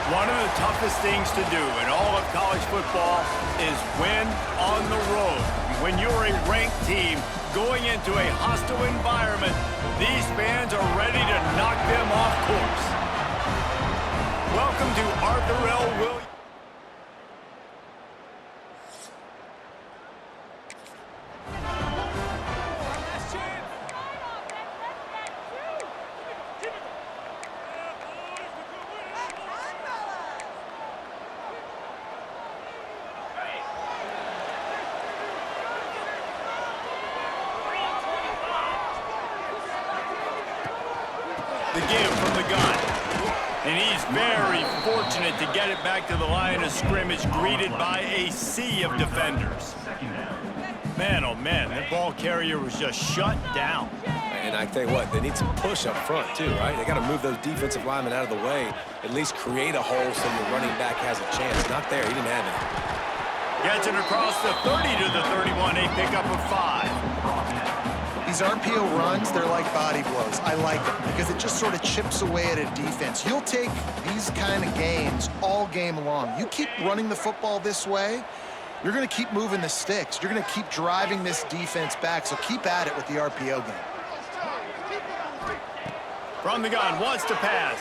One of the toughest things to do in all of college football is win on the road. When you're a ranked team going into a hostile environment, these fans are ready to knock them off course. Welcome to Arthur L. Williams. The give from the gun. And he's very fortunate to get it back to the line of scrimmage, greeted by a sea of defenders. Man, oh man, that ball carrier was just shut down. And I tell you what, they need some push up front too, right? They got to move those defensive linemen out of the way, at least create a hole so your running back has a chance. Not there, he didn't have it. Gets it across the 30 to the 31, a pickup of 5. These RPO runs, they're like body blows. I like them because it just sort of chips away at a defense. You'll take these kind of games all game long. You keep running the football this way, you're going to keep moving the sticks. You're going to keep driving this defense back, so keep at it with the RPO game. From the gun, wants to pass.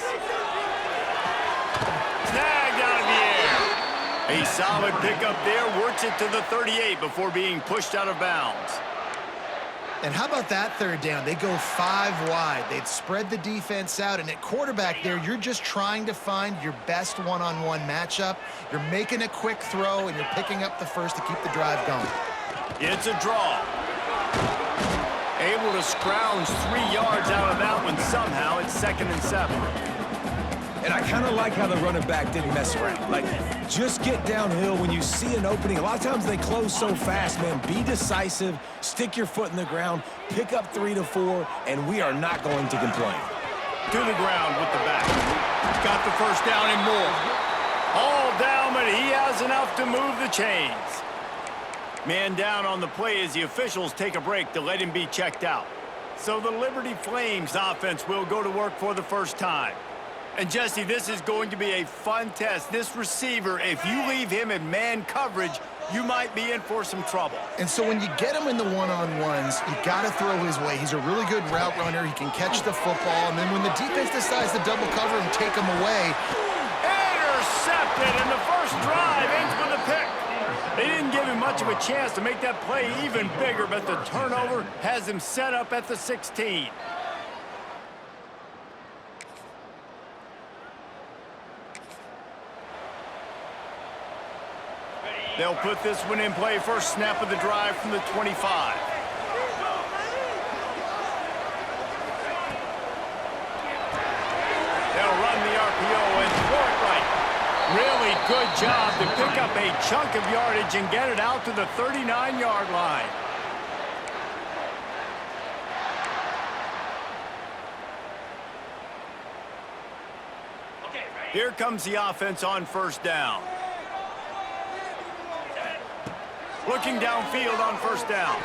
Snagged out of the air. A solid pickup there, works it to the 38 before being pushed out of bounds. And how about that third down? They go 5 wide. They'd spread the defense out, and at quarterback there, you're just trying to find your best one-on-one matchup. You're making a quick throw, and you're picking up the first to keep the drive going. It's a draw. Able to scrounge 3 yards out of that one somehow. It's 2nd and 7. And I kind of like how the running back didn't mess around. Like, just get downhill when you see an opening. A lot of times they close so fast, man. Be decisive, stick your foot in the ground, pick up 3 to 4, and we are not going to complain. To the ground with the back. Got the first down and more. All down, but he has enough to move the chains. Man down on the play as the officials take a break to let him be checked out. So the Liberty Flames offense will go to work for the first time. And Jesse, this is going to be a fun test. This receiver, if you leave him in man coverage, you might be in for some trouble. And so when you get him in the one-on-ones, you got to throw his way. He's a really good route runner. He can catch the football. And then when the defense decides to double cover and take him away. Intercepted, and the first drive ends with a pick. They didn't give him much of a chance to make that play even bigger, but the turnover has him set up at the 16. They'll put this one in play. First snap of the drive from the 25. They'll run the RPO and throw it right. Really good job to pick up a chunk of yardage and get it out to the 39-yard line. Here comes the offense on first down. Looking downfield on first down.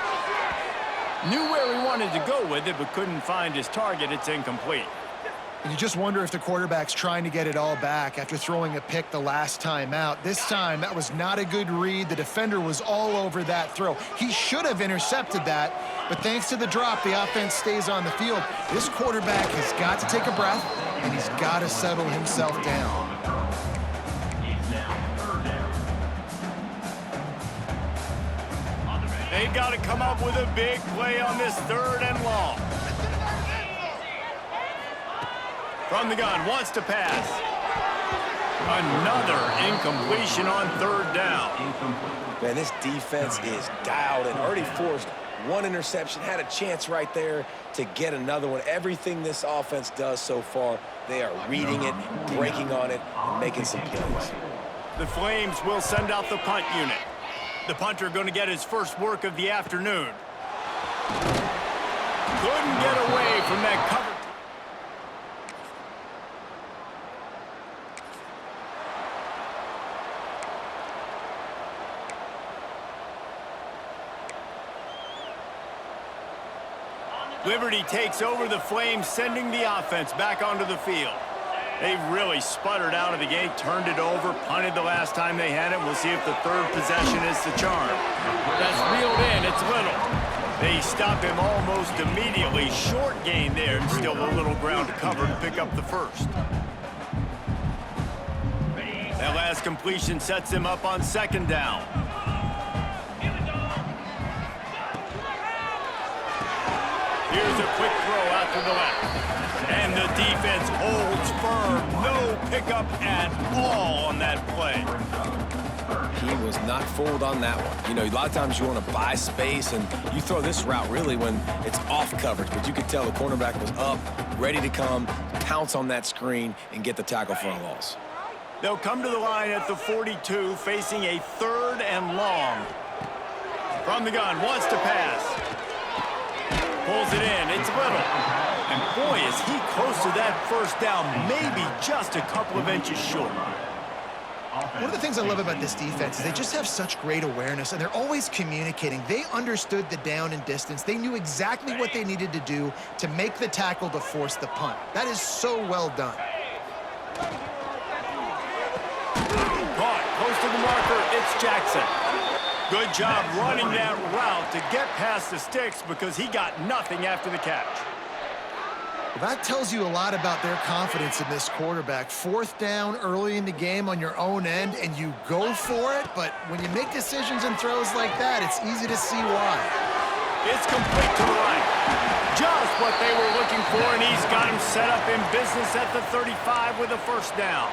Knew where he wanted to go with it, but couldn't find his target. It's incomplete. And you just wonder if the quarterback's trying to get it all back after throwing a pick the last time out. This time, that was not a good read. The defender was all over that throw. He should have intercepted that, but thanks to the drop, the offense stays on the field. This quarterback has got to take a breath, and he's got to settle himself down. They got to come up with a big play on this 3rd and long. From the gun, wants to pass. Another incompletion on 3rd down. Man, this defense is dialed and already forced one interception, had a chance right there to get another one. Everything this offense does so far, they are reading it, breaking on it, and making some plays. The Flames will send out the punt unit. The punter going to get his first work of the afternoon. Couldn't get away from that cover. Liberty takes over the Flames, sending the offense back onto the field. They really sputtered out of the gate, turned it over, punted the last time they had it. We'll see if the third possession is the charm. That's reeled in. It's Little. They stop him almost immediately. Short gain there, and still a little ground to cover to pick up the first. That last completion sets him up on second down. Here's a quick throw out to the left. And the defense holds firm. No pickup at all on that play. He was not fooled on that one. You know, a lot of times you want to buy space, and you throw this route really when it's off coverage. But you could tell the cornerback was up, ready to come, pounce on that screen, and get the tackle for a loss. They'll come to the line at the 42, facing a 3rd and long. From the gun, wants to pass. Pulls it in. It's Little. And boy, is he close to that first down, maybe just a couple of inches short. One of the things I love about this defense is they just have such great awareness, and they're always communicating. They understood the down and distance. They knew exactly what they needed to do to make the tackle to force the punt. That is so well done. Caught, close to the marker, it's Jackson. Good job running that route to get past the sticks because he got nothing after the catch. Well, that tells you a lot about their confidence in this quarterback. 4th down early in the game on your own end, and you go for it, but when you make decisions and throws like that, it's easy to see why. It's complete to the right. Just what they were looking for, and he's got him set up in business at the 35 with a first down.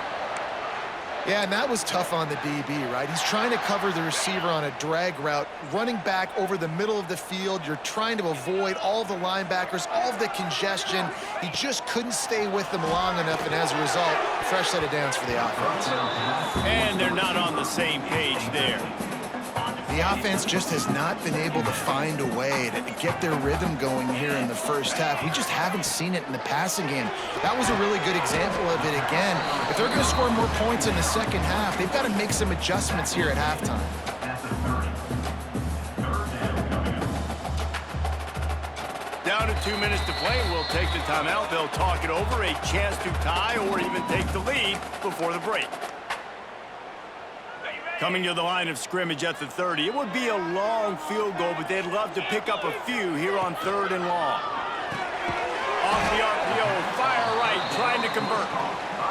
Yeah, and that was tough on the DB, right? He's trying to cover the receiver on a drag route, running back over the middle of the field. You're trying to avoid all the linebackers, all of the congestion. He just couldn't stay with them long enough, and as a result, fresh set of downs for the offense. And they're not on the same page there. The offense just has not been able to find a way to get their rhythm going here in the first half. We just haven't seen it in the passing game. That was a really good example of it again. If they're going to score more points in the second half, they've got to make some adjustments here at halftime. Down to 2 minutes to play. We'll take the timeout. They'll talk it over, a chance to tie or even take the lead before the break. Coming to the line of scrimmage at the 30. It would be a long field goal, but they'd love to pick up a few here on 3rd and long. Off the RPO, fire right, trying to convert.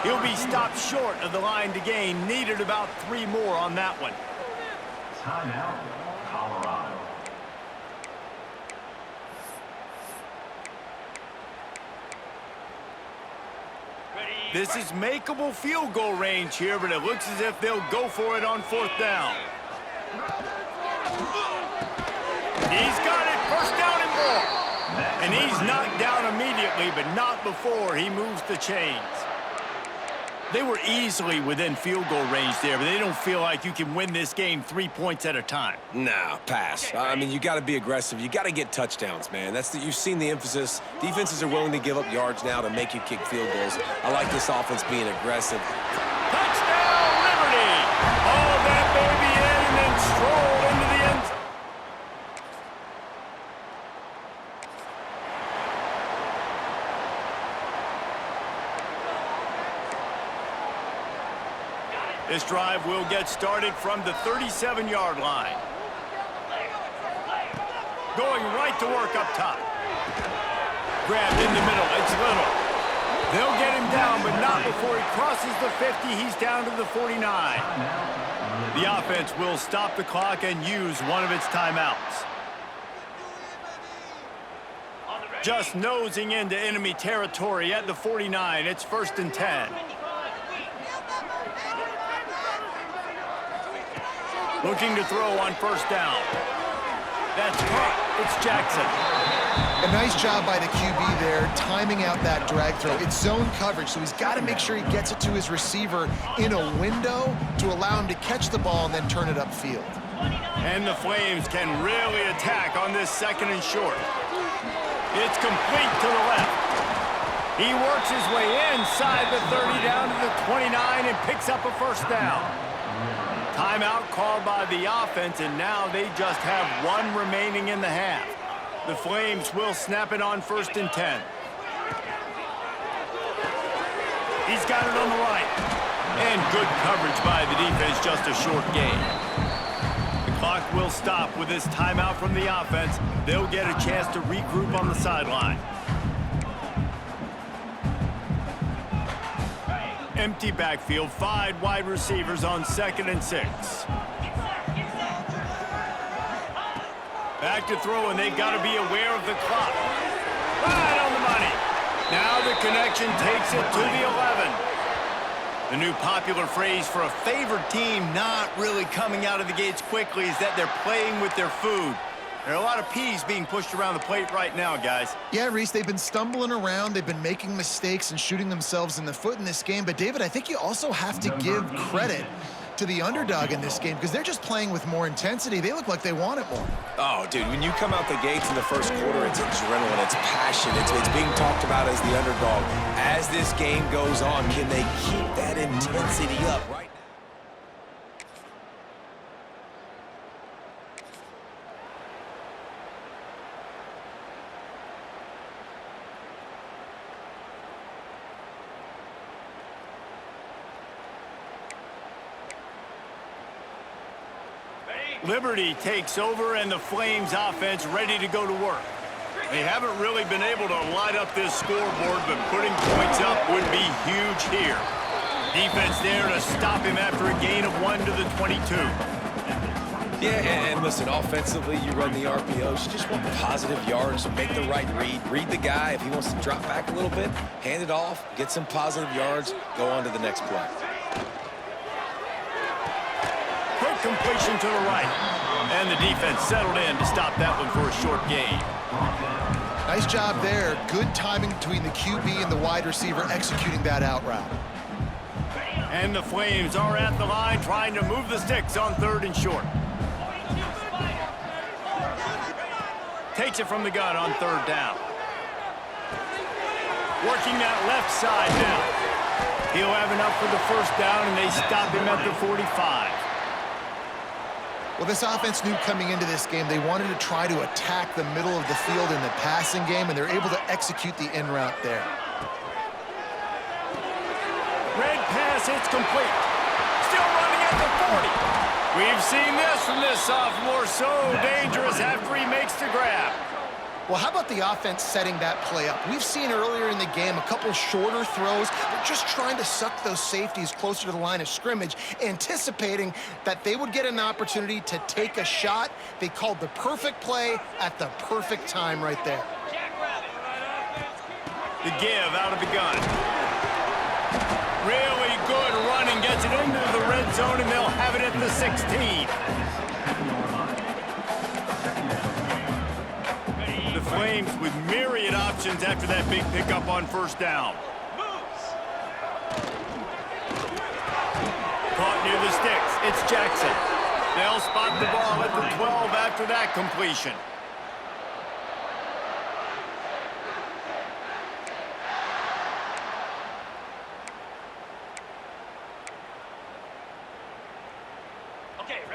He'll be stopped short of the line to gain. Needed about 3 more on that one. Timeout, Colorado. This is makeable field goal range here, but it looks as if they'll go for it on 4th down. He's got it, first down and more. And he's knocked down immediately, but not before he moves the chains. They were easily within field goal range there, but they don't feel like you can win this game 3 points at a time. Nah, pass. I mean, you got to be aggressive. You got to get touchdowns, man. You've seen the emphasis. Defenses are willing to give up yards now to make you kick field goals. I like this offense being aggressive. Touchdown, Liberty! All that baby in and then stroll into the end zone. This drive will get started from the 37-yard line. Going right to work up top. Grabbed in the middle. It's Little. They'll get him down, but not before he crosses the 50. He's down to the 49. The offense will stop the clock and use one of its timeouts. Just nosing into enemy territory at the 49. It's 1st and 10. Looking to throw on 1st down. That's caught. It's Jackson. A nice job by the QB there, timing out that drag throw. It's zone coverage, so he's got to make sure he gets it to his receiver in a window to allow him to catch the ball and then turn it upfield. And the Flames can really attack on this 2nd and short. It's complete to the left. He works his way inside the 30 down to the 29 and picks up a 1st down. Timeout called by the offense, and now they just have 1 remaining in the half. The Flames will snap it on 1st and 10. He's got it on the right. And good coverage by the defense, just a short gain. The clock will stop with this timeout from the offense. They'll get a chance to regroup on the sideline. Empty backfield, 5 wide receivers on 2nd and 6. Back to throw, and they've got to be aware of the clock. Right on the money. Now the connection takes it to the 11. The new popular phrase for a favored team not really coming out of the gates quickly is that they're playing with their food. There are a lot of peas being pushed around the plate right now, guys. Yeah, Reese, they've been stumbling around. They've been making mistakes and shooting themselves in the foot in this game. But, David, I think you also have to give credit to the underdog in this game because they're just playing with more intensity. They look like they want it more. Oh, dude, when you come out the gates in the first quarter, it's adrenaline, it's passion, it's being talked about as the underdog. As this game goes on, can they keep that intensity up right now? Liberty takes over, and the Flames offense ready to go to work. They haven't really been able to light up this scoreboard, but putting points up would be huge here. Defense there to stop him after a gain of 1 to the 22. Yeah, and listen, offensively, you run the RPOs. You just want positive yards, make the right read the guy. If he wants to drop back a little bit, hand it off, get some positive yards, go on to the next play. Quick completion to the right. And the defense settled in to stop that one for a short gain. Nice job there. Good timing between the QB and the wide receiver executing that out route. And the Flames are at the line trying to move the sticks on 3rd and short. Takes it from the gun on 3rd down. Working that left side now. He'll have enough for the 1st down, and they stop him at the 45. Well, this offense knew coming into this game they wanted to try to attack the middle of the field in the passing game, and they're able to execute the in route there. Red pass, it's complete. Still running at the 40. We've seen this from this sophomore, so dangerous after he makes the grab. Well, how about the offense setting that play up? We've seen earlier in the game a couple shorter throws. They're just trying to suck those safeties closer to the line of scrimmage, anticipating that they would get an opportunity to take a shot. They called the perfect play at the perfect time right there. The give out of the gun. Really good running, gets it into the red zone, and they'll have it at the 16. The Flames with myriad options after that big pickup on 1st down. Caught near the sticks. It's Jackson. They'll spot the ball at the 12 after that completion.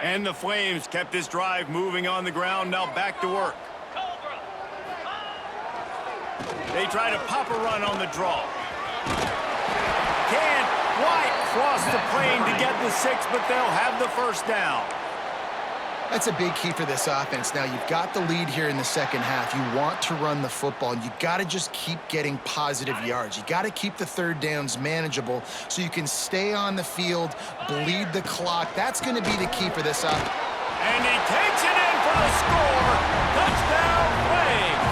And the Flames kept this drive moving on the ground. Now back to work. They try to pop a run on the draw. Can't quite cross the plane to get the 6, but they'll have the 1st down. That's a big key for this offense. Now, you've got the lead here in the 2nd half. You want to run the football. You got to just keep getting positive yards. You got to keep the 3rd downs manageable so you can stay on the field, bleed the clock. That's going to be the key for this offense. And he takes it in for the score. Touchdown, Flames.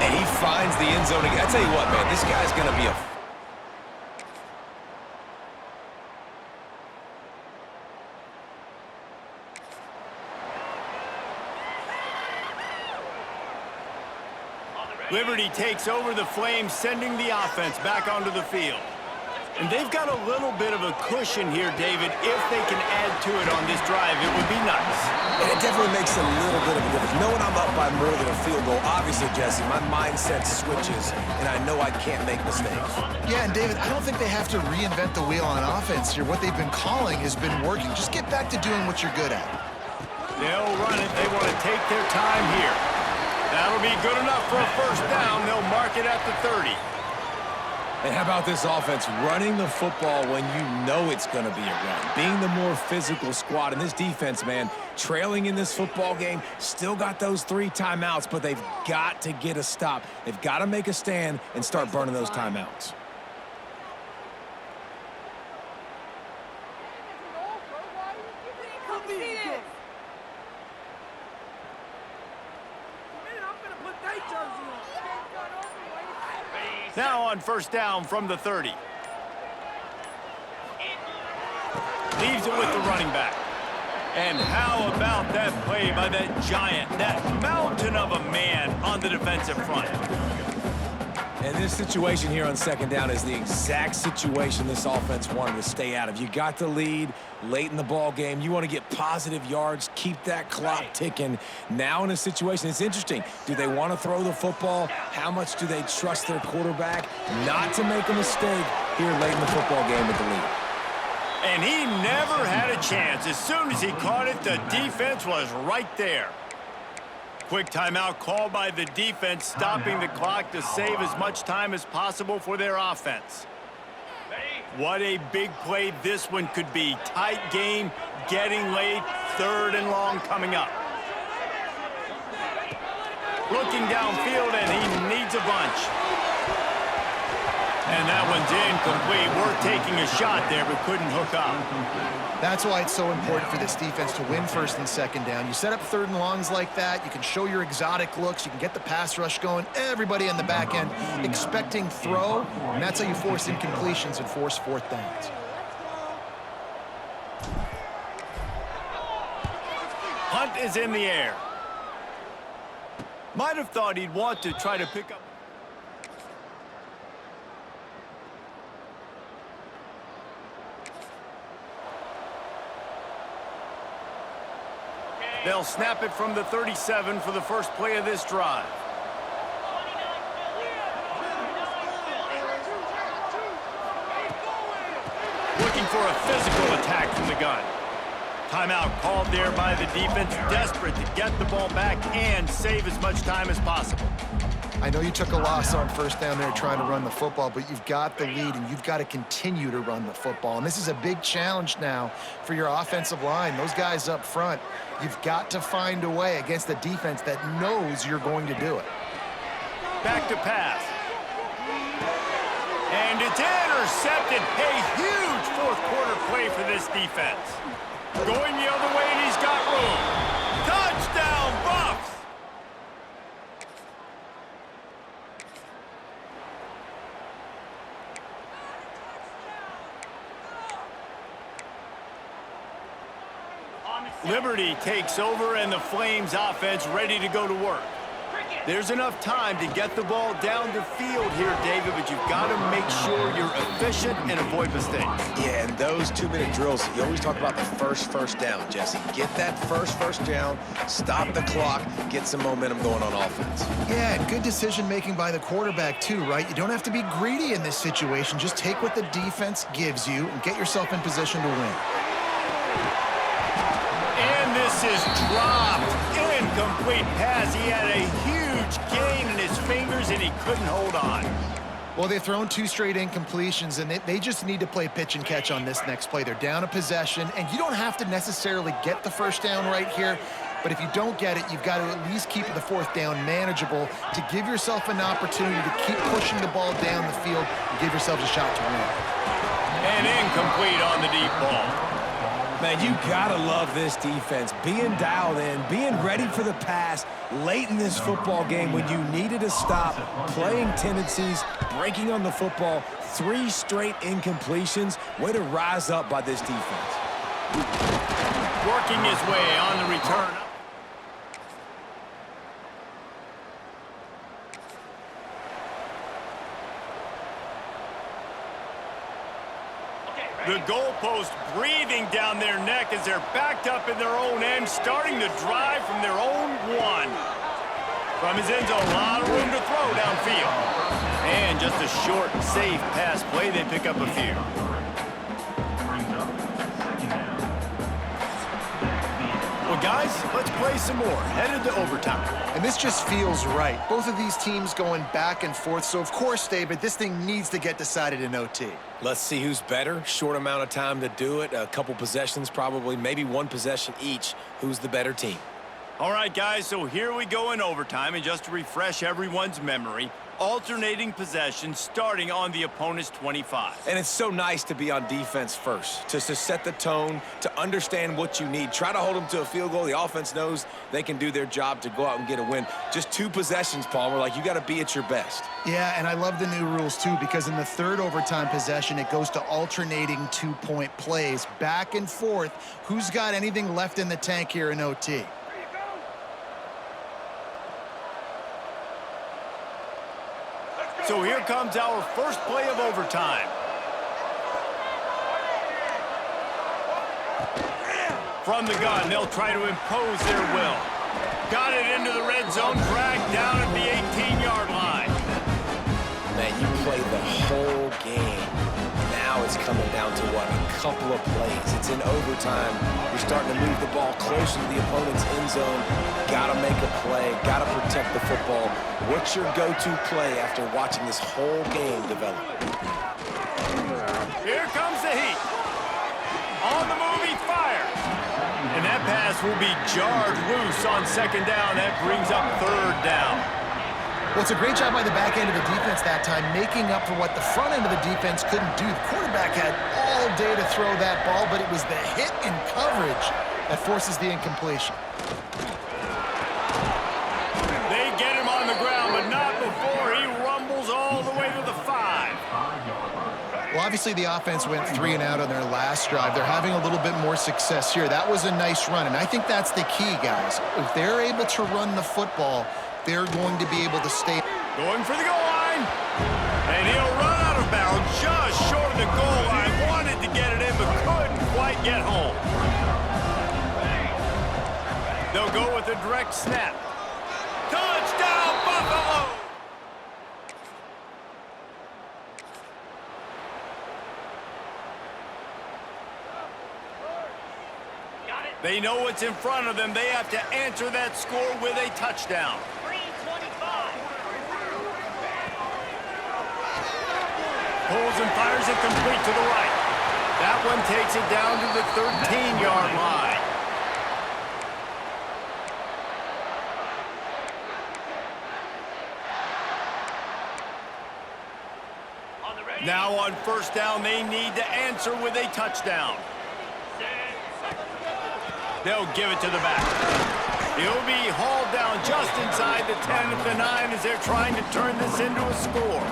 And he finds the end zone again. I tell you what, man, this guy's going to be a... Liberty takes over the Flames, sending the offense back onto the field. And they've got a little bit of a cushion here, David. If they can add to it on this drive, it would be nice. And it definitely makes a little bit of a difference. Knowing I'm up by more than a field goal, obviously, Jesse, my mindset switches, and I know I can't make mistakes. Yeah, and David, I don't think they have to reinvent the wheel on offense here. What they've been calling has been working. Just get back to doing what you're good at. They'll run it. They want to take their time here. That'll be good enough for a 1st down. They'll mark it at the 30. And how about this offense running the football when you know it's going to be a run? Being the more physical squad. And this defense, man, trailing in this football game, still got those 3 timeouts, but they've got to get a stop. They've got to make a stand and start burning those timeouts. Now on first down from the 30. Leaves it with the running back. And how about that play by that giant, that mountain of a man on the defensive front? And this situation here on second down is the exact situation this offense wanted to stay out of. You got the lead late in the ball game. You want to get positive yards, keep that clock ticking. Now in a situation, it's interesting. Do they want to throw the football? How much do they trust their quarterback not to make a mistake here late in the football game with the lead? And he never had a chance. As soon as he caught it, the defense was right there. Quick timeout called by the defense, stopping the clock to save as much time as possible for their offense. What a big play this one could be. Tight game, getting late, 3rd and long coming up. Looking downfield, and he needs a bunch. And that one's incomplete. Worth taking a shot there, but couldn't hook up. That's why it's so important for this defense to win 1st and 2nd down. You set up 3rd and longs like that, you can show your exotic looks, you can get the pass rush going, everybody on the back end expecting throw, and that's how you force incompletions and force 4th downs. Hunt is in the air. Might have thought he'd want to try to pick up. They'll snap it from the 37 for the first play of this drive. Looking for a physical attack from the gun. Timeout called there by the defense, desperate to get the ball back and save as much time as possible. I know you took a loss on 1st down there trying to run the football, but you've got the lead, and you've got to continue to run the football. And this is a big challenge now for your offensive line. Those guys up front, you've got to find a way against a defense that knows you're going to do it. Back to pass. And it's intercepted. A huge 4th quarter play for this defense. Going the other way, and he's got room. Touchdown, Buffs! Liberty takes over, and the Flames offense ready to go to work. There's enough time to get the ball down the field here, David, but you've got to make sure you're efficient and avoid mistakes. Yeah, and those 2-minute drills, you always talk about the first down, Jesse. Get that first down, stop the clock, get some momentum going on offense. Yeah, and good decision-making by the quarterback, too, right? You don't have to be greedy in this situation. Just take what the defense gives you and get yourself in position to win. And this is dropped. Incomplete pass. He had a huge gain in his fingers, and he couldn't hold on. Well, they've thrown 2 straight incompletions, and they just need to play pitch and catch on this next play. They're down a possession, and you don't have to necessarily get the 1st down right here, but if you don't get it, you've got to at least keep the 4th down manageable to give yourself an opportunity to keep pushing the ball down the field and give yourselves a shot to win. And incomplete on the deep ball. Man, you gotta love this defense. Being dialed in, being ready for the pass late in this football game when you needed a stop, playing tendencies, breaking on the football, 3 straight incompletions. Way to rise up by this defense. Working his way on the return. The goalpost breathing down their neck as they're backed up in their own end, starting to drive from their own 1. From his end zone, a lot of room to throw downfield. And just a short, safe pass play, they pick up a few. Well, guys, let's play some more. Headed to overtime. And this just feels right. Both of these teams going back and forth. So, of course, David, this thing needs to get decided in OT. Let's see who's better. Short amount of time to do it. A couple possessions probably, maybe one possession each. Who's the better team? All right, guys, so here we go in overtime. And just to refresh everyone's memory, alternating possession starting on the opponent's 25. And it's so nice to be on defense first, just to set the tone, to understand what you need. Try to hold them to a field goal. The offense knows they can do their job to go out and get a win. Just 2 possessions, Palmer. Like, you got to be at your best. Yeah, and I love the new rules, too, because in the third overtime possession, it goes to alternating 2-point plays, back and forth. Who's got anything left in the tank here in OT? So here comes our first play of overtime. From the gun, they'll try to impose their will. Got it into the red zone, dragged down at the 18-yard line. Man, you play the whole game. Now it's coming down to, what, a couple of plays. It's in overtime. You're starting to move the ball closer to the opponent's end zone. Got to make a play. Got to protect the football. What's your go-to play after watching this whole game develop? Here comes the heat. On the move, he fires. And that pass will be jarred loose on second down. That brings up third down. Well, it's a great job by the back end of the defense that time, making up for what the front end of the defense couldn't do. The quarterback had all day to throw that ball, but it was the hit and coverage that forces the incompletion. They get him on the ground, but not before he rumbles all the way to the 5. Well, obviously the offense went 3 and out on their last drive. They're having a little bit more success here. That was a nice run, and I think that's the key, guys. If they're able to run the football, they're going to be able to stay. Going for the goal line. And he'll run out of bounds just short of the goal line. Wanted to get it in, but couldn't quite get home. They'll go with a direct snap. Touchdown, Buffalo! They know what's in front of them. They have to answer that score with a touchdown. Pulls and fires it complete to the right. That one takes it down to the 13-yard line. Now on first down, they need to answer with a touchdown. They'll give it to the back. He'll be hauled down just inside the 10 at the 9 as they're trying to turn this into a score.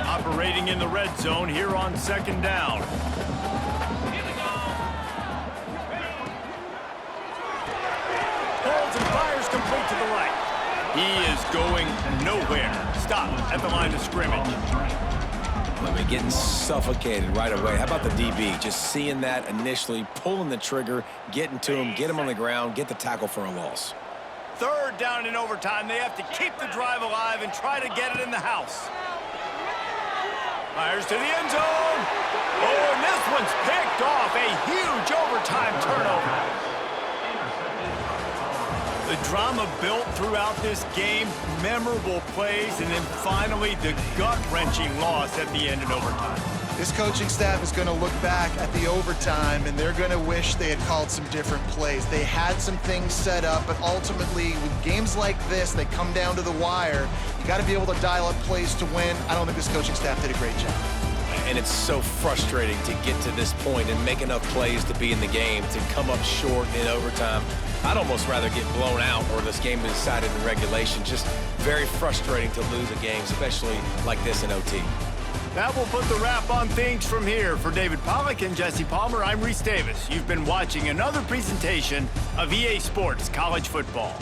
Operating in the red zone here on second down. Pulls and fires complete to the right. He is going nowhere. Stop at the line of scrimmage. I mean, getting suffocated right away. How about the DB? Just seeing that initially, pulling the trigger, getting to him, get him on the ground, get the tackle for a loss. Third down in overtime. They have to keep the drive alive and try to get it in the house. Fires to the end zone. Oh, and this one's picked off. A huge overtime turnover. The drama built throughout this game, memorable plays, and then finally the gut-wrenching loss at the end in overtime. This coaching staff is going to look back at the overtime, and they're going to wish they had called some different plays. They had some things set up, but ultimately, with games like this, they come down to the wire. You got to be able to dial up plays to win. I don't think this coaching staff did a great job. And it's so frustrating to get to this point and make enough plays to be in the game, to come up short in overtime. I'd almost rather get blown out or this game be decided in regulation. Just very frustrating to lose a game, especially like this in OT. That will put the wrap on things from here. For David Pollack and Jesse Palmer, I'm Reese Davis. You've been watching another presentation of EA Sports College Football.